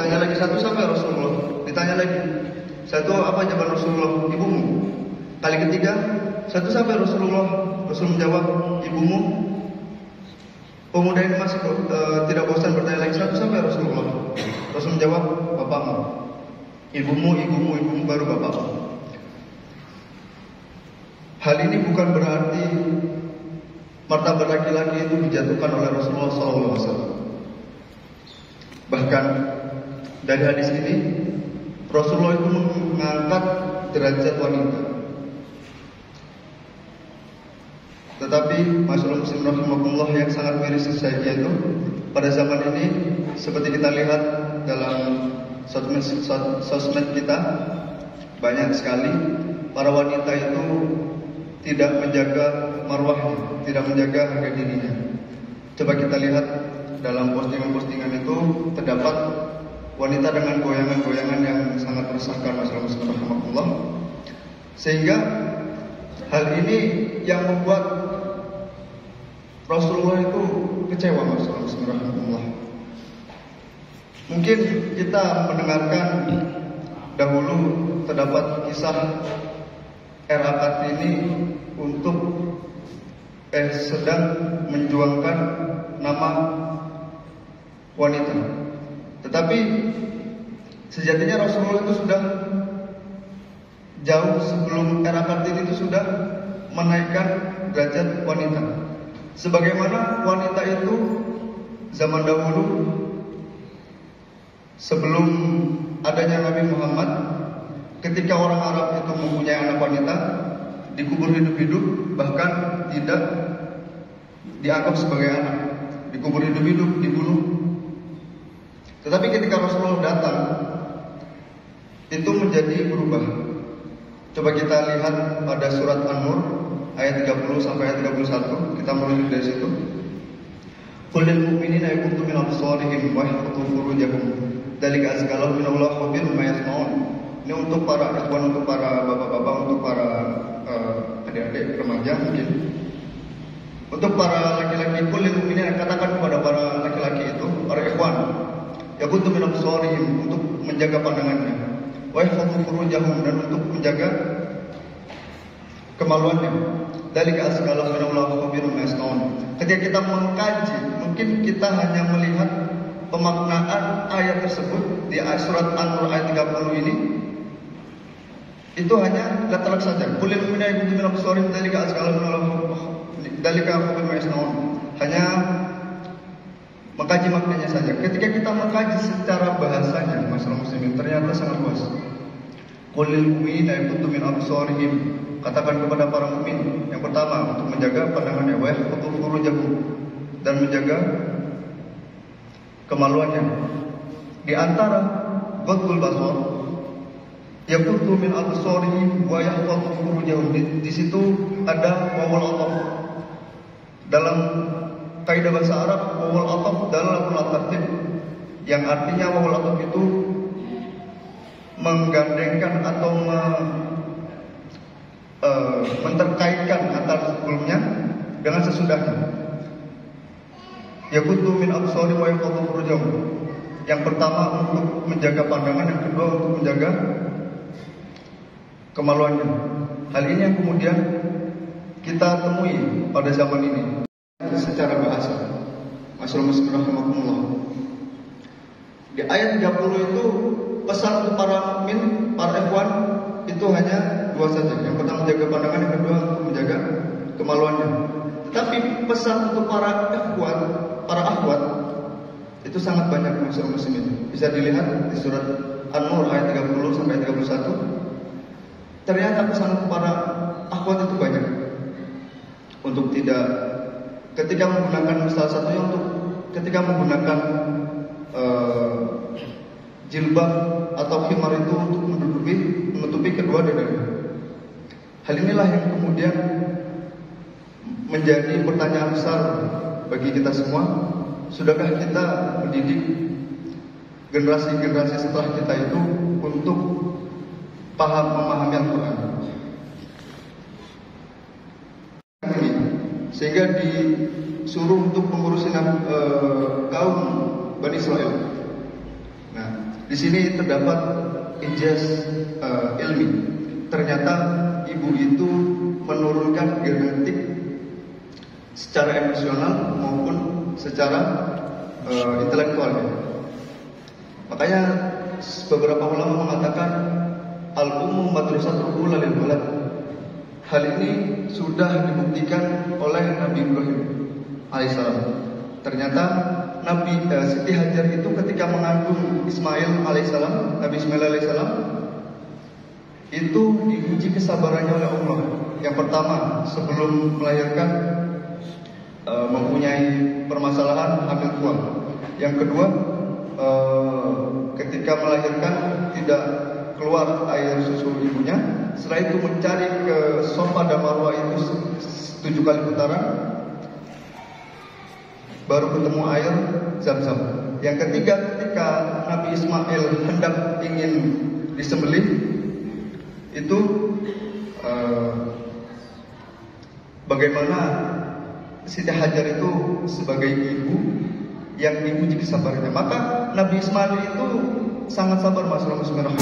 Ditanya lagi satu sampai Rasulullah. Ditanya lagi satu, apa jawaban Rasulullah? Ibumu. Kali ketiga satu sampai Rasulullah. Rasul menjawab, ibumu. Pemuda ini masih tidak bosan bertanya lagi satu sampai Rasulullah. Rasul menjawab, bapakmu. Ibumu, ibumu, ibumu, baru bapakmu. Hal ini bukan berarti martabat laki-laki itu dijatuhkan oleh Rasulullah SAW. Bahkan dari hadis ini Rasulullah itu mengangkat derajat wanita. Tetapi masyaallah muslim rahimakumullah yang sangat miris saja itu pada zaman ini seperti kita lihat dalam sosmed kita, banyak sekali para wanita itu tidak menjaga marwahnya, tidak menjaga harga dirinya. Coba kita lihat dalam postingan-postingan itu terdapat wanita dengan goyangan-goyangan yang sangat meresahkan masyaallah muslim rahimakumullah. Sehingga hal ini yang membuat Rasulullah itu kecewa masyaallah muslim rahimakumullah. Mungkin kita mendengarkan dahulu terdapat kisah RA Kartini untuk sedang menjuangkan nama wanita. Tetapi sejatinya Rasulullah itu sudah jauh sebelum RA Kartini itu sudah menaikkan derajat wanita. Sebagaimana wanita itu zaman dahulu sebelum adanya Nabi Muhammad, ketika orang Arab itu mempunyai anak wanita, dikubur hidup-hidup, bahkan tidak dianggap sebagai anak, dikubur hidup-hidup, dibunuh. Tetapi ketika Rasulullah datang, itu menjadi berubah. Coba kita lihat pada surat An-Nur ayat 30 sampai ayat 31, kita mulai dari situ. Qul lil mu'minina yaghuddu min absarihim wa yahfazu furujahum, dzalika azka lahum min Allahi khabirun bima yasnaun. Ini untuk para ikhwan, untuk para bapak-bapak, untuk para adik-adik remaja mungkin. Untuk para laki-laki, qul lil mu'minina, katakan kepada para laki-laki itu, para ikhwan, yaghuddu min absarihim, untuk menjaga pandangannya, wa yahfazu furujahum, dan untuk menjaga kemaluannya. Dzalika azka lahum min Allahi khabirun bima yasnaun. Ketika kita mengkaji, mungkin kita hanya melihat pemaknaan ayat tersebut di surat An-Nur ayat 30 ini, itu hanya letak saja. Qul lil mu'minina yaghuddu min absarihim dzalika azka lahum dzalika khabirun bima yasnaun. Hanya mengkaji maknanya saja. Ketika kita mengkaji secara bahasanya, masalah muslimin, ternyata sangat luas. Qul lil mu'minina yaghuddu min absarihim, katakan kepada para mukmin, yang pertama untuk menjaga pandangannya, wa yahfazu furujahum, dan menjaga kemaluannya. Di antara ghaddul basar, yaghuddu min absarihim wa yahfazu furujahum, di situ ada wawul ataf. Dalam kaidah bahasa Arab, wawul ataf dalam tartib, yang artinya wawul ataf itu menggandengkan atau menterkaitkan antara sebelumnya dengan sesudahnya. Yaghuddu min absarihim wa yahfazu furujahum. Yang pertama untuk menjaga pandangan, yang kedua untuk menjaga kemaluannya. Hal ini yang kemudian kita temui pada zaman ini secara bahasa. Masyaallah rahimakumullah. Di ayat 30 itu pesan untuk para mukmin, para ikhwan, itu hanya dua saja. Yang pertama menjaga pandangan, yang kedua untuk menjaga kemaluannya. Tetapi pesan untuk para ikhwan, para akhwat, itu sangat banyak masyaallah muslimin. Bisa dilihat di surat An-Nur ayat 30 sampai 31. Ternyata pesan para akhwat itu banyak. Untuk tidak, ketika menggunakan salah satunya, untuk ketika menggunakan jilbab atau khimar itu untuk menutupi kedua dadanya. Hal inilah yang kemudian menjadi pertanyaan besar bagi kita semua. Sudahkah kita mendidik generasi-generasi setelah kita itu untuk memahami Al-Quran? Sehingga disuruh untuk mengurusi kaum Bani Israel. Nah, Di sini terdapat ijaz ilmi. Ternyata ibu itu menurunkan genetik secara emosional maupun secara intelektual. Makanya beberapa ulama mengatakan al-ummu madrasatul ula lil walad. Hal ini sudah dibuktikan oleh Nabi Ibrahim alaihissalam. Ternyata Siti Hajar itu ketika mengandung Ismail alaihissalam, Nabi Ismail alaihissalam, itu diuji kesabarannya oleh Allah. Yang pertama, sebelum melahirkan mempunyai permasalahan hamil tua. Yang kedua, ketika melahirkan tidak keluar air susu ibunya. Setelah itu mencari ke Safa dan Marwah itu 7 kali putaran, baru ketemu air Zam-Zam. Yang ketiga, ketika Nabi Ismail hendak ingin disembelih, itu bagaimana Siti Hajar itu sebagai ibu yang diuji kesabarannya. Maka Nabi Ismail itu sangat sabar, Mas Bismillah.